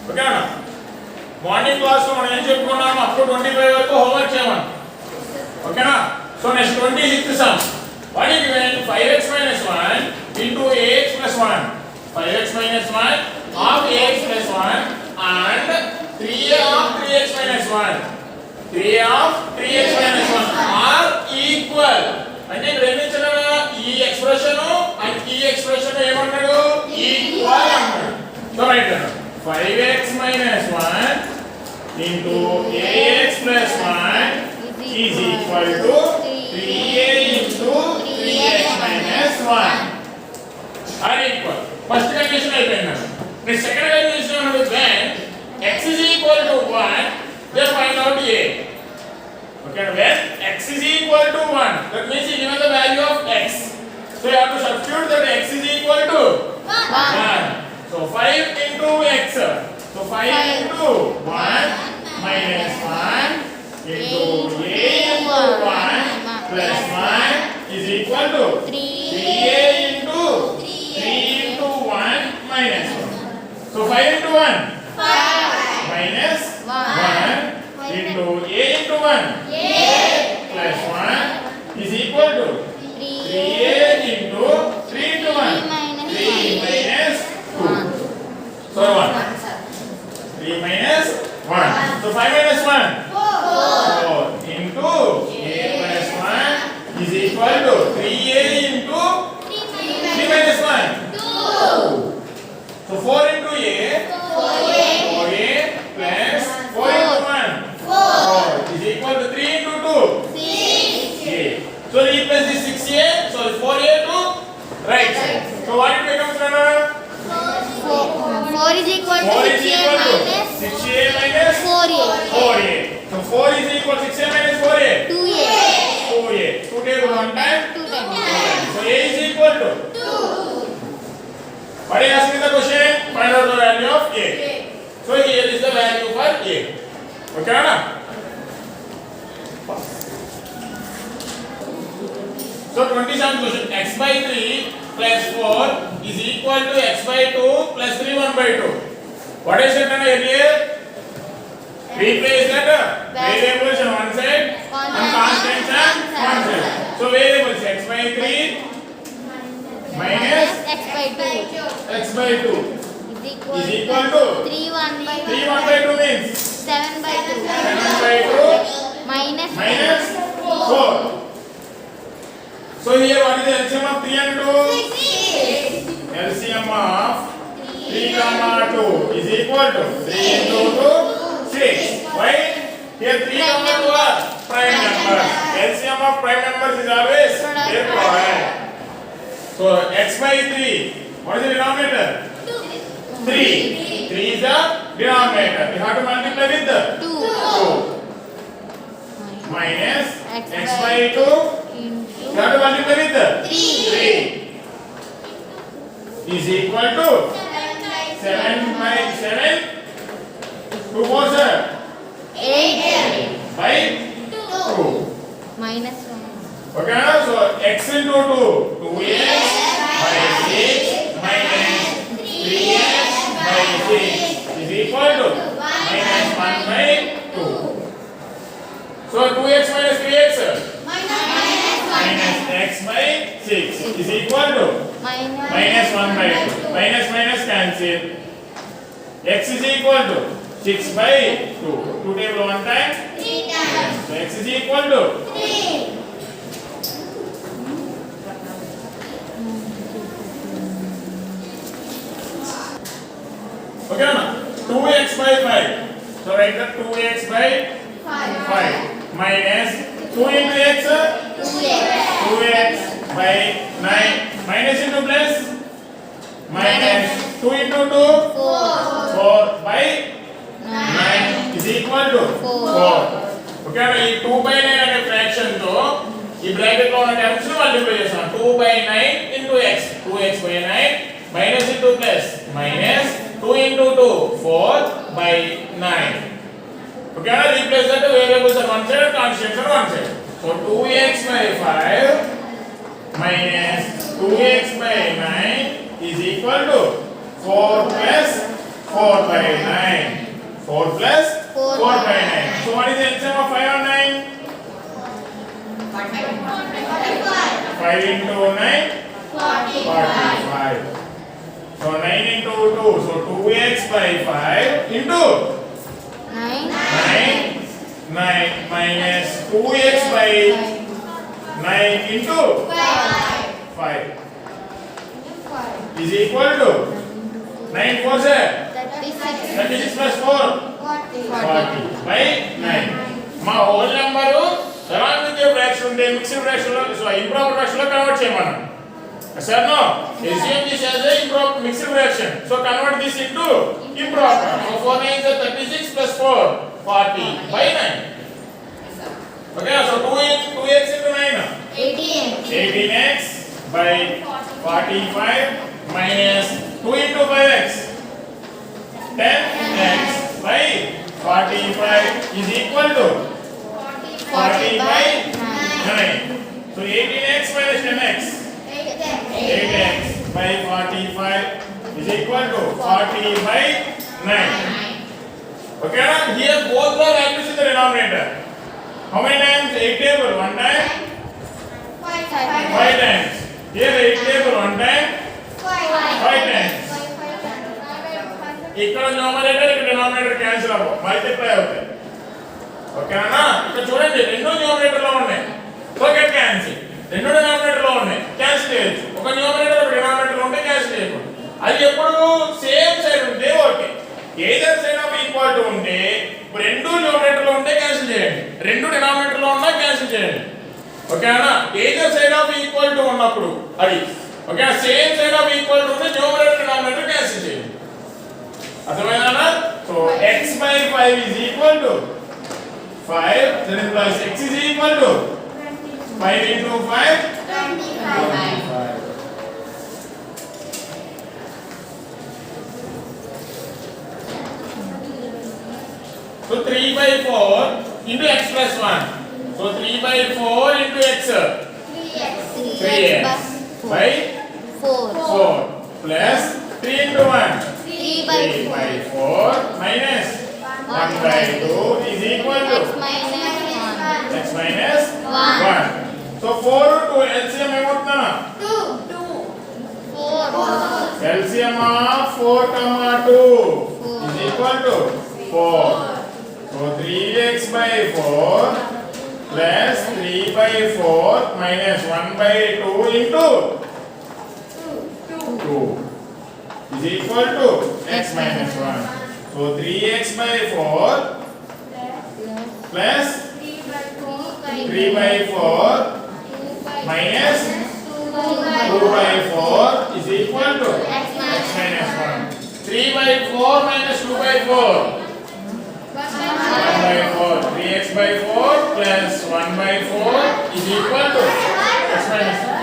ఓకేనా morning class లో మనం ఏం చెప్పుకున్నాం అప్ టు 25 వరకు హోంవర్క్ చేయమని ఓకేనా so next 26th some what is given 5x minus 1 into ax plus 1 5x minus 1 of ax plus 1 and 3a of 3x minus 1 3a of 3x minus 1 are equal అంటే ఇక్కడ ఏం ఇచ్చారు ఈ expression and ఈ expression ఏమన్నాడు equal అన్నాడు so right 5x minus 1 into ax plus 1 is equal to 3a into 3x minus 1 are equal. First condition అయిపోయింది. The second condition is when x is equal to 1, then find out a. Okay, when x is equal to 1, that means you given the value of x. So you have to substitute that x is equal to 1. So 5 into x. So 5 into 1 minus 1 into a into 1 plus 1 is equal to 3a into 3 into 1 minus 1. So 5 into 1 minus 1 into a into 1 plus 1 is equal to 3a into 3 into 1 3 minus 2. So 1 3 minus 1. So 5 minus 1 4 into a plus 1 is equal to 3a into 3 minus 1 2. So 4 into a 4a plus 4 into 1 4 is equal to 3 into 2 6a. So replace this 6a. So 4a to right side. So what it becomes now? 4 is equal to 6a minus 4a. So 4 is equal to 6a minus 4a. 2a. 2a. 2 table 1 time. 2 times. So a is equal to 2. What is asking the question? Find out the value of a. So here is the value for a. Okay na? So 27th question. X by 3 plus 4 is equal to x by 2 plus 3 1 by 2. What is it earlier? Replace that variables on one side and constants on one side. So variables x by 3 minus x by 2 x by 2 is equal to 3 1 by 3 1 by 2 means 7 by 2 7 by 2 minus minus 4. So here what is the LCM of 3 and 2? LCM of 3 comma 2 is equal to 3 into 2 6. Why? Here 3 comma 2 are prime numbers. LCM of prime numbers is always required. So x by 3. What is the denominator? 3. 3 is the denominator. We have to multiply with the 2. Minus x by 2. You have to multiply with the 3 is equal to 7 by 7 2 4 sir 8 by 2 minus 1 okay so x into 2 2x by 6 minus 3x by 6 is equal to minus 1 by 2. So 2x minus 3x minus x by 6 is equal to minus 1 by 2. Minus minus cancel. X is equal to 6 by 2. 2 table 1 time. 3 times. So x is equal to 3. okay na 2x by 5. So write the 2x by 5 minus 2 into x 2x by 9 minus into plus minus 2 into 2 4 by 9 is equal to 4. Okay na ఈ 2 by 9 అనే fraction తో ఈ bracket లో ఉన్న terms ని multiply చేస్తాం 2 by 9 into x 2x by 9 minus into plus minus 2 into 2 4 by 9. Okay na replace that variables on one side and constants on one side. So 2x by 5 minus 2x by 9 is equal to 4 plus 4 by 9. 4 plus 4 4 by 9. So what is the LCM of 5 and 9? 5 into 9? 45. So 9 into 2. So 2x by 5 into 9 9 minus 2x by 9 into 5 is equal to 9 4 36 plus 4 40 by 9. మా whole number along with your fraction ఉంటే mixed fraction లో so improper fraction లో convert చేయమను. Sir no, assume this as a improper mixed fraction. So convert this into improper. So 4 9 is 36 plus 4 40 by 9. Okay, so 2x into 9 18x by 45 minus 2 into 5x 10x by 45 is equal to 40 by 9. So 18x minus 10x 8x by 45 is equal to 40 by 9. Okay, now here both the values in the denominator. How many times? 8 table 1 time 5 times. Here 8 table 1 time 5 times. ఇక్కడ numerator ఇక్కడ denominator cancel అవ్వ multiply అవుతాయి. ఓకేనా? ఇక్కడ చూడండి రెండు numerator లో ఉన్నాయి. So get cancel. రెండు డినామినేటర్ లో ఉన్నాయి. క్యాన్సిల్ చేయొచ్చు. ఒక న్యూమరేటర్ ఒక డినామినేటర్ లో ఉంటే క్యాన్సిల్ చేయకూడదు. అది ఎప్పుడు సేమ్ సైడ్ ఉంటే okay. Either side of equal to ఉంటే రెండు న్యూమరేటర్ లో ఉంటే క్యాన్సిల్ చేయండి. రెండు డినామినేటర్ లో ఉన్నా క్యాన్సిల్ చేయండి. ఓకేనా? Either side of equal to ఉన్నప్పుడు అది okay. Same side of equal to ఉంటే న్యూమరేటర్ డినామినేటర్ క్యాన్సిల్ చేయండి. అర్థమైందా? So x by 5 is equal to 5, then plus x is equal to 5 into 5 25. So 3 by 4 into x plus 1. So 3 by 4 into x 3x by 4 plus 3 into 1 3 by 4 minus 1 by 2 is equal to x minus 1. So 4 to LCM ఏమవుతుందా? 2. LCM of 4 comma 2 is equal to 4. So 3x by 4 plus 3 by 4 minus 1 by 2 into 2 is equal to x minus 1. So 3x by 4 plus 3 by 4 minus 2 by 4 is equal to x minus 1. 3 by 4 minus 2 by 4 1 by 4. 3x by 4 plus 1 by 4 is equal to x minus 1.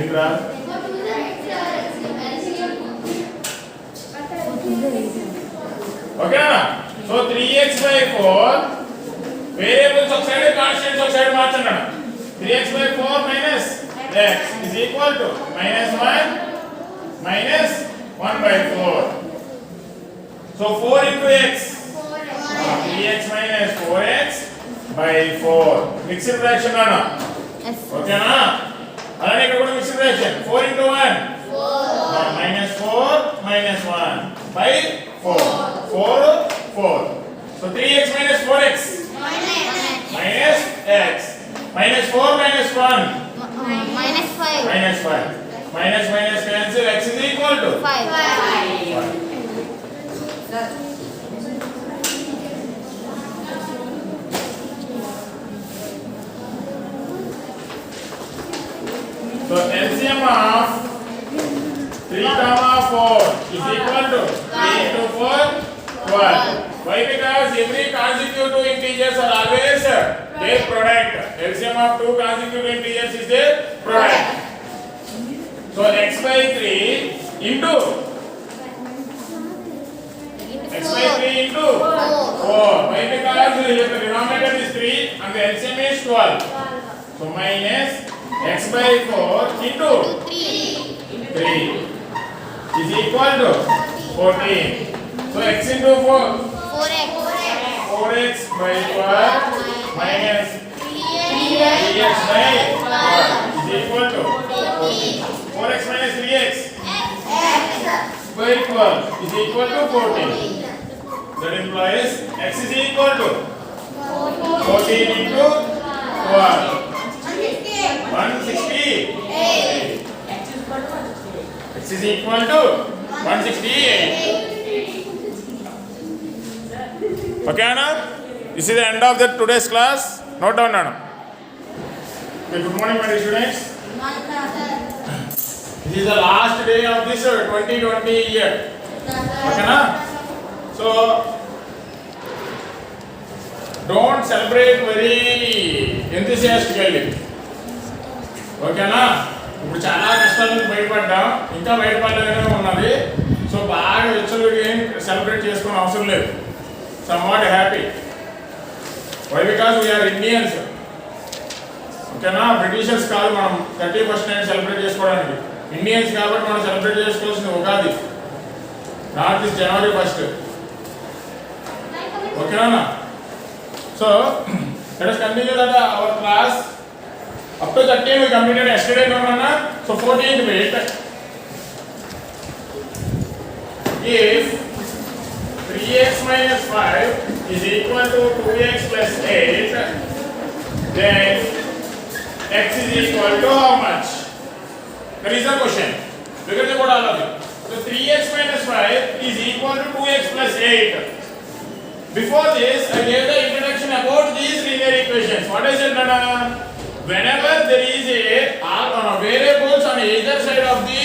Indra? Okay na? So 3x by 4 variables of side constants of side మార్చండి. 3x by 4 minus x is equal to minus 1 minus 1 by 4. So 4 into x 3x minus 4x by 4 mixed fraction ana. Okay na? అలానే ఇక్కడ కూడా mixed fraction 4 into 1 minus 4 minus 1 by 4 4 so 3x minus 4x minus x minus 4 minus 1 minus 5 minus minus cancel x is equal to 5. So LCM of 3 comma 4 is equal to 3 into 4 12. Why? Because every consecutive integers are always their product. LCM of two consecutive integers is their product. So x by 3 into x by 3 into 4. Why? Because the denominator is 3 and the LCM is 12. So minus x by 4 into 3 equal to 14. So x into 4, 4x. 4x by 12 minus 3x by 12 is equal to 4x minus 3x by 12 is equal to 14. That implies x is equal to 14 into 12. 168. X is equal to 168. Okay, Anna? This is the end of the today's class. Note down, Anna. Okay, good morning, my dear students. This is the last day of this 2020 year. Okay, na? So, don't celebrate very enthusiastically. ఓకేనా ఇప్పుడు చాలా కష్టాల నుంచి బయటపడ్డాం ఇంకా బయటపడలేనే ఉన్నది so బాగా విచ్చలుడి ఏం celebrate చేసుకునే అవసరం లేదు somewhat happy why because we are Indians ఓకేనా బ్రిటిషర్స్ కాదు మనం 31st నైట్ సెలబ్రేట్ చేసుకోవడానికి ఇండియన్స్ కాబట్టి మనం సెలబ్రేట్ చేసుకోవాల్సింది Ugadi not this January 1st ఓకేనా so let us continue that our class up to 13 we completed yesterday no Nana so 14th week if 3x minus 5 is equal to 2x plus 8 then x is equal to how much that is the question look at the board all of it so 3x minus 5 is equal to 2x plus 8. Before this, I gave the introduction about these linear equations. What is it, Nana? Whenever there is a variables on either side of the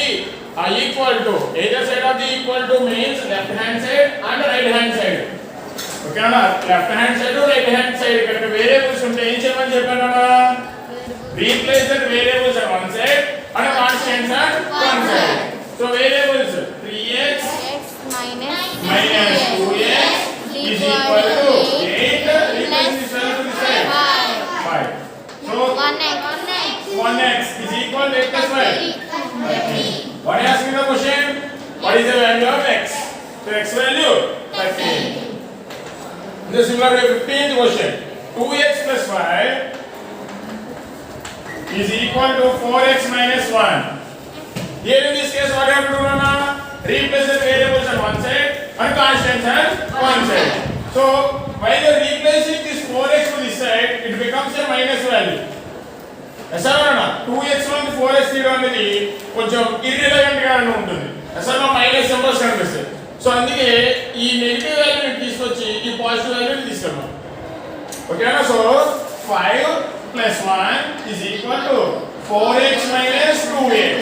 equal to, either side of the equal to means left hand side and right hand side. Okay, Nana? Left hand side or right hand side. If variables unte em cheyamani cheppanu Nana? Replace that variables on one side and constants on one side. So variables 3x minus 2x is equal to 8 replace this value to this side 5. So 1x is equal to 8 plus 5. What is asking the question? What is the value of x? So x value 13. In the similar way 15th question 2x plus 5 is equal to 4x minus 1. Here in this case what you have to do Nana? Replace the variables on one side and constants on one side. So while you are replacing this 4x to this side, it becomes a minus value. Yes or no? 2x నుండి 4x తీయడం అనేది కొంచెం irrelevant గా ఉంటుంది. అసలు minus symbols కనిపిస్తాయి. So అందుకే ఈ నెగటివ్ వాల్యూని తీసుకొచ్చి ఈ పాజిటివ్ వాల్యూని తీసుకున్నాం. ఓకేనా? So 5 plus 1 is equal to 4x minus 2x.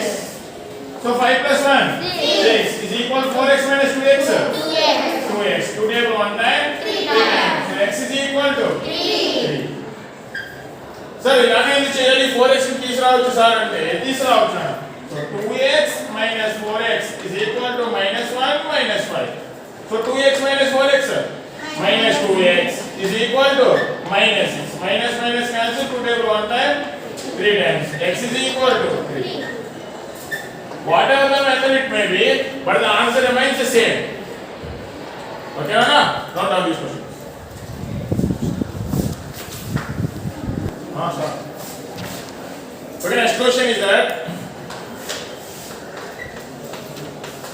So 5 plus 1 6 is equal to 4x minus 2x 2x 2 table 1 time 3 times so x is equal to 3 sir ilane endu cheyali 4x ni తీసురావచ్చు sir అంటే తీసురావచ్చు so 2x minus 4x is equal to minus 1 minus 5 so 2x minus 4x minus 2x is equal to minus 6 minus minus cancel 2 table 1 time 3 times x is equal to 3. Whatever the method it may be, but the answer remains the same. Okay, Anna? Not all these questions. Sir. Okay, next question is that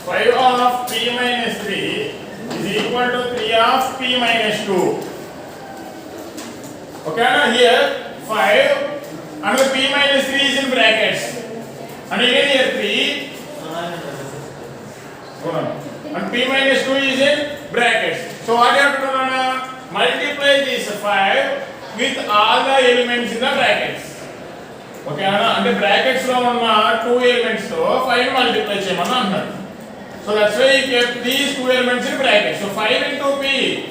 5 of p minus 3 is equal to 3 of p minus 2. Okay, Anna? Here 5 and p minus 3 is in brackets. And again here 3 and p minus 2 is in brackets. So what you have to do Nana? Multiply this 5 with all the elements in the brackets. Okay Nana? And the brackets lo unna 2 elements tho 5 multiply cheyamani annaru. So that's why you kept these 2 elements in brackets. So 5 into p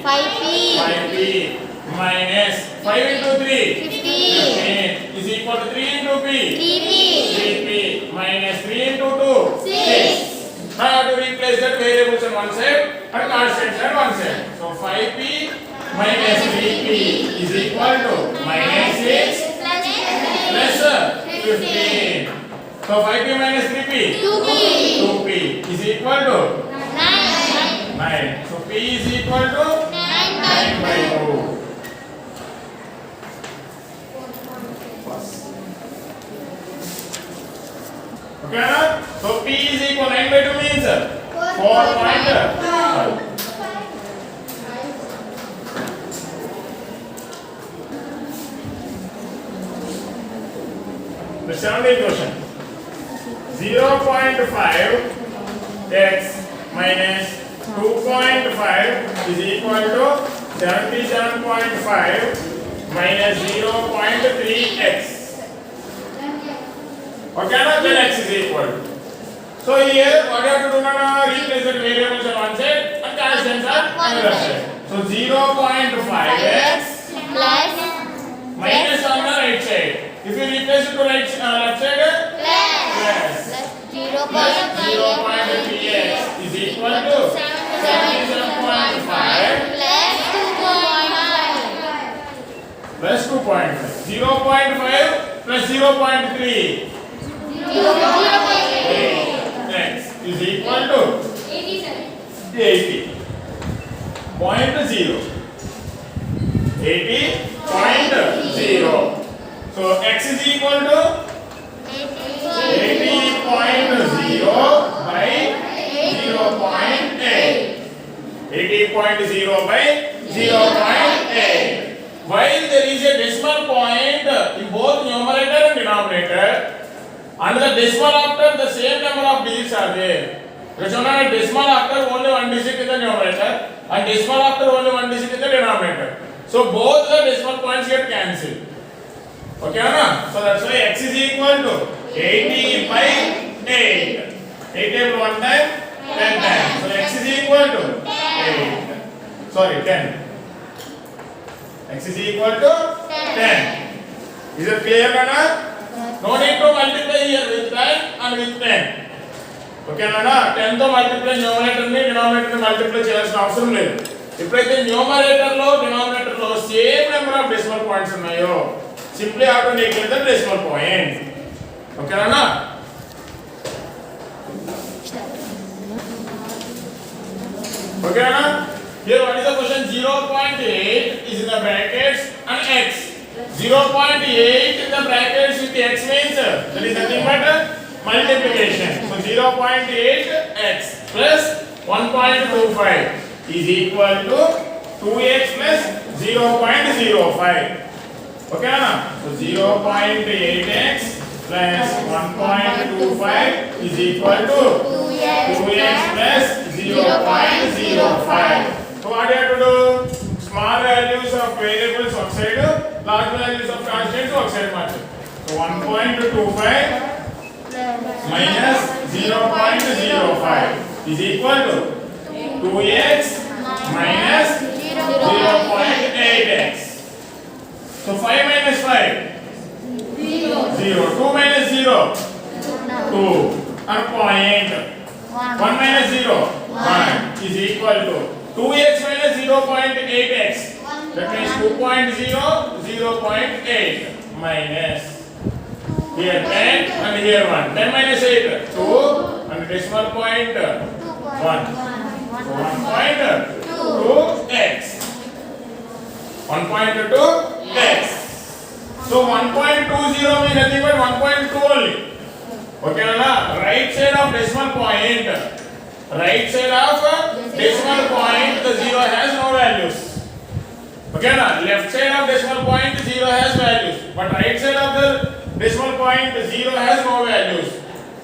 5p minus 5 into 3 15 is equal to 3 into p 3p minus 3 into 2 6. Now I have to replace that variables on one side and constants on one side. So 5p minus 3p is equal to minus 6 plus 15. So 5p minus 3p 2p is equal to 9. 9. So P is equal to 9 by 2. Okay, na? So P is equal 9 by 2 means 4.5. The 17th question. 0.5 x minus 2.5 is equal to 77.5 minus 0.3x. Okay, now then x is equal. So here what you have to do now? Replace the variables on one side and constants on another side. So 0.5x Plus minus on the right side. If you replace it to left side, plus 0.5 0.3x is equal to 77.5 plus 2.5 plus 2.5. 0.5 plus 0.3 x is equal to 80. 0.0. 80.0. So x is equal to 80.0 by 0.8. 80.0 by 0.8. While there is a decimal point in both numerator and denominator, and the decimal after the same number of digits are there. Because decimal after only one digit in the numerator and decimal after only one digit in the denominator. So both the decimal points get cancelled. Okay, na? So that's why x is equal to 80 by 8. 8 times 1 time, 10 times. So x is equal to 8. Sorry, 10. X is equal to 10. Is it clear, na? No need to multiply here with 10 and with 10. Okay, na? 10 to multiply numerator ni denominator ni multiply చేయాల్సిన అవసరం లేదు. ఇప్పుడైతే numerator లో denominator లో same number of decimal points ఉన్నాయో simply have to negate the decimal point. Okay, na? Okay, na? Here what is the question? 0.8 is in the brackets and x. 0.8 in the brackets with x means that is nothing but multiplication. So 0.8x plus 1.25 is equal to 2x plus 0.05. Okay, na? So 0.8x plus 1.25 is equal to 2x plus 0.05. So what do you have to do? Small values of variables outside, large values of constants outside margin. So 1.25 minus 0.05 is equal to 2x minus 0.8x. So 5 minus 5 0. 2 minus 0 2 and point 1 minus 0 1 is equal to 2x minus 0.8x. That means 2.0 0.8 minus here 10 and here 1. 10 minus 8 2 and decimal point 1. So 1.2x. 1.2x. So 1.20 means nothing but 1.2 only. Okay, na? Right side of decimal point. Right side of decimal point, the 0 has no values. Okay, na? Left side of decimal point, 0 has values. But right side of the decimal point, 0 has no values.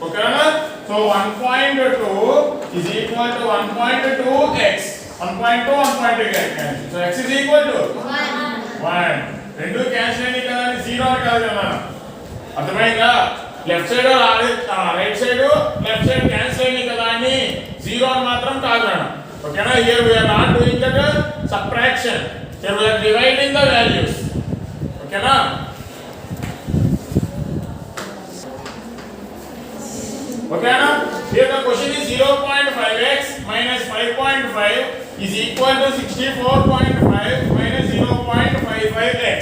Okay, na? So 1.2 is equal to 1.2x. 1.2, 1.2x. So x is equal to 1. రెండు cancel అయ్యి కదా అని 0 అని కాదు కదా. అర్థమైందా? Left side right side left side cancel అయ్యి కదా అని 0 అని మాత్రం కాదు అన్న. ఓకేనా? Here we are not doing that subtraction. Here we are dividing the values. ఓకేనా? ఓకేనా? Here the question is 0.5x minus 5.5 is equal to 64.5 minus 0.55x.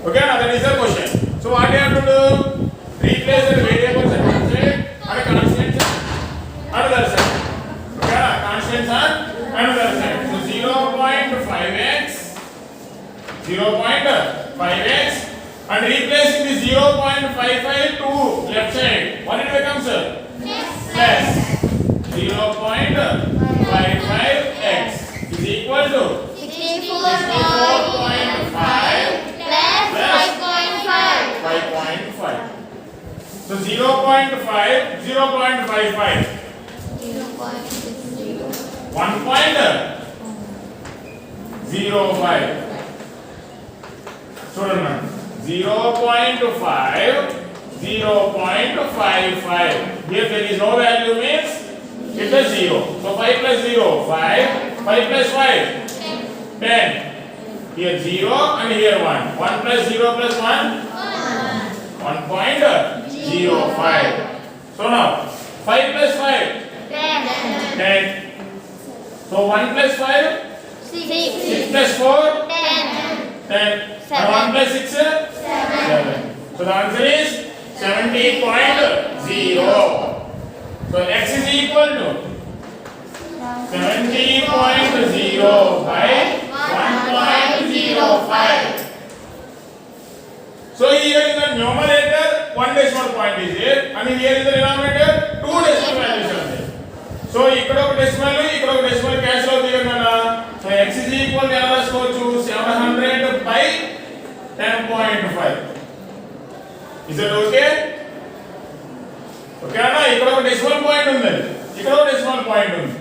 Okay, now that is the question. So what you have to do? Replace the variables and constant and constants and 0.5x and replacing the 0.55 to left side. What it becomes? Plus 0.55x is equal to 64.5 plus 5.5. 5.5. So 0.5, 0.55. 0.60. 1.05. చూడండి 0.5, 0.55. Here there is no value means it is 0. So 5 plus 0, 5. 5 plus 5, 10. Here 0 and here 1. 1 plus 0 plus 1, 1.05. So now 5 plus 5, 10. So 1 plus 5, 6 plus 4, 10. And 1 plus 6, 7. So the answer is 70.0. So x is equal to 70.0 by 1.05. So here in the numerator 1 decimal point is there and here in the denominator 2 decimal values are there. So ఇక్కడ ఒక decimal ఇక్కడ ఒక decimal cancel అవుతుంది కదా. So x is equal to ఎలా రాసుకోవచ్చు 700 by 10.5. Is that okay? Okay అన్న ఇక్కడ ఒక డెసిమల్ పాయింట్ ఉంది ఇక్కడ ఒక డెసిమల్ పాయింట్ ఉంది.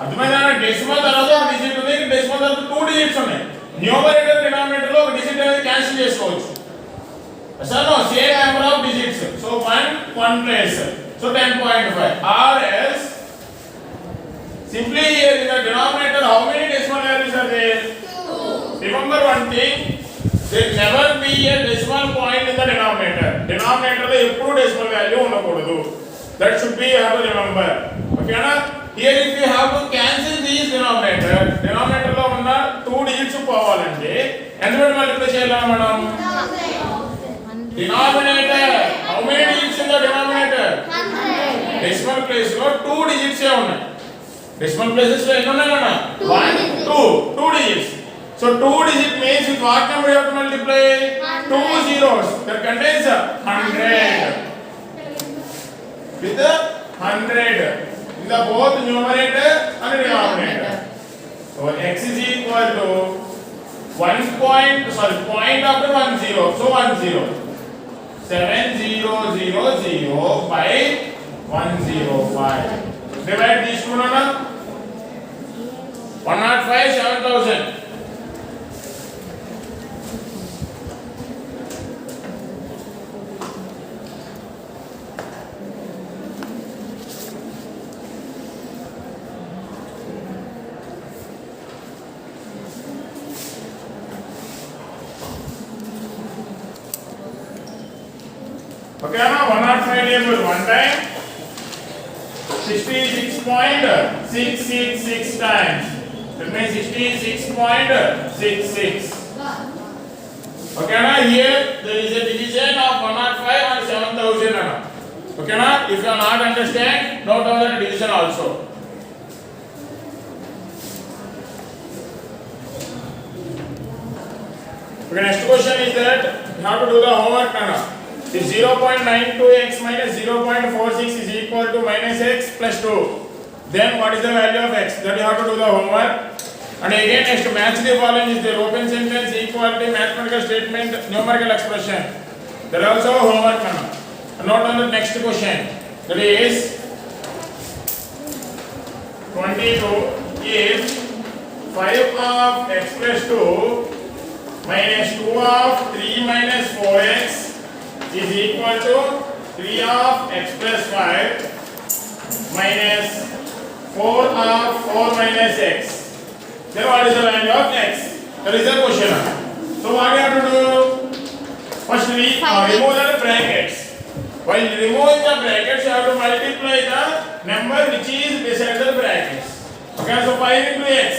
అర్థమైందా? డెసిమల్ తర్వాత ఒక డిజిట్ ఉంది ఇక్కడ డెసిమల్ తర్వాత 2 డిజిట్స్ ఉన్నాయి. న్యూమరేటర్ డినామినేటర్ లో ఒక డిజిట్ అనేది క్యాన్సిల్ చేసుకోవచ్చు. So no, same number of digits. So 1 place. So 10.5. Or else simply here in the denominator how many decimal values are there? 2. Remember one thing, there never be a decimal point in the denominator. Denominator lo eppudu decimal value undakodu. That should be you have to remember. Okay na? Here if you have to cancel these denominator lo unna 2 digits povalante ఎంత పెట్టి multiply చేయాలి మనం? Denominator. How many digits in the denominator? 100. Decimal place lo 2 digits ఏ ఉన్నాయి. Decimal places లో ఎన్ని ఉన్నాయి అన్న? 1, 2 digits. So 2 digit means with what number you have to multiply? 2 zeros. That contains 100. With 100 in the both numerator and denominator. So x is equal to point after 1 0. So 1 0. 7000 by 105. Divide these two na 105 7000. Okay, now 105 table one time 66.666 times. That means 66.66. Okay, now here there is a division of 105 and 7000. Okay, now if you are not understand, note down the division also. Okay, next question is that you have to do the homework now. If 0.92x minus 0.46 is equal to minus x plus 2, then what is the value of x? That you have to do the homework. And again next match the following is the open sentence, equality, mathematical statement, numerical expression. There is also homework now. Note on the next question. That is 22 if 5 of x plus 2 minus 2 of 3 minus 4x is equal to 3 of x plus 5 minus 4 of 4 minus x. Then what is the value of x? That is the question. So what you have to do? First remove the brackets. While removing the brackets, you have to multiply the number which is beside the brackets. Okay, so 5 into x.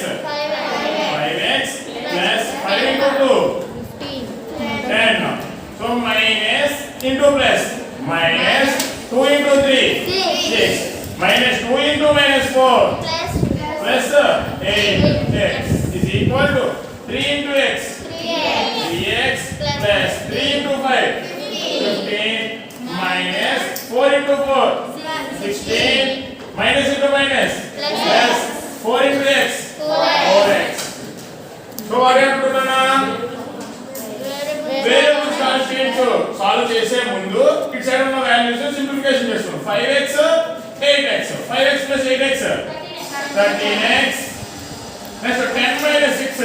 5x plus 5 into 2. 10. So minus into plus minus 2 into 3 6 minus 2 into minus 4 plus 8x is equal to 3 into x 3x plus 3 into 5 15 minus 4 into 4 16 minus into minus plus 4 into x 4x. So what have to do now? Variables constraints solve చేసే ముందు ఇటు side ఉన్న values simplification చేస్తాం 5x 8x 5x plus 8x 13x next 10 minus 6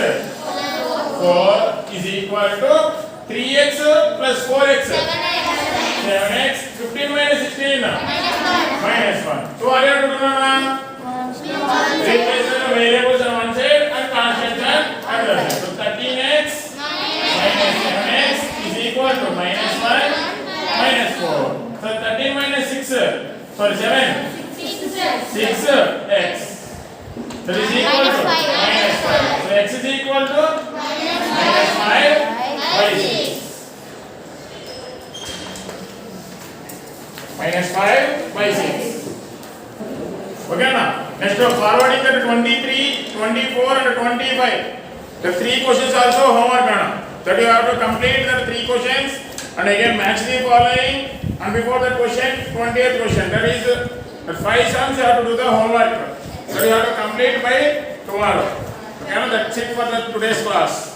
4 is equal to 3x plus 4x 7x 15 minus 16 minus 1. So what have to do now? Replace the variables on one side and constants on another side. So 13x minus 7x is equal to minus 1 minus 4. So 13 minus 6 sorry 7 6x. So this is equal to minus 5. So x is equal to minus 5 by 6. Minus 5 by 6. Okay now. Next forwarding the 23, 24 and 25. The three questions also homework now. That you have to complete the three questions and again match the following and before that question 20th question. That is the 5 sums you have to do the homework. That you have to complete by tomorrow. Okay, that's it for the today's class.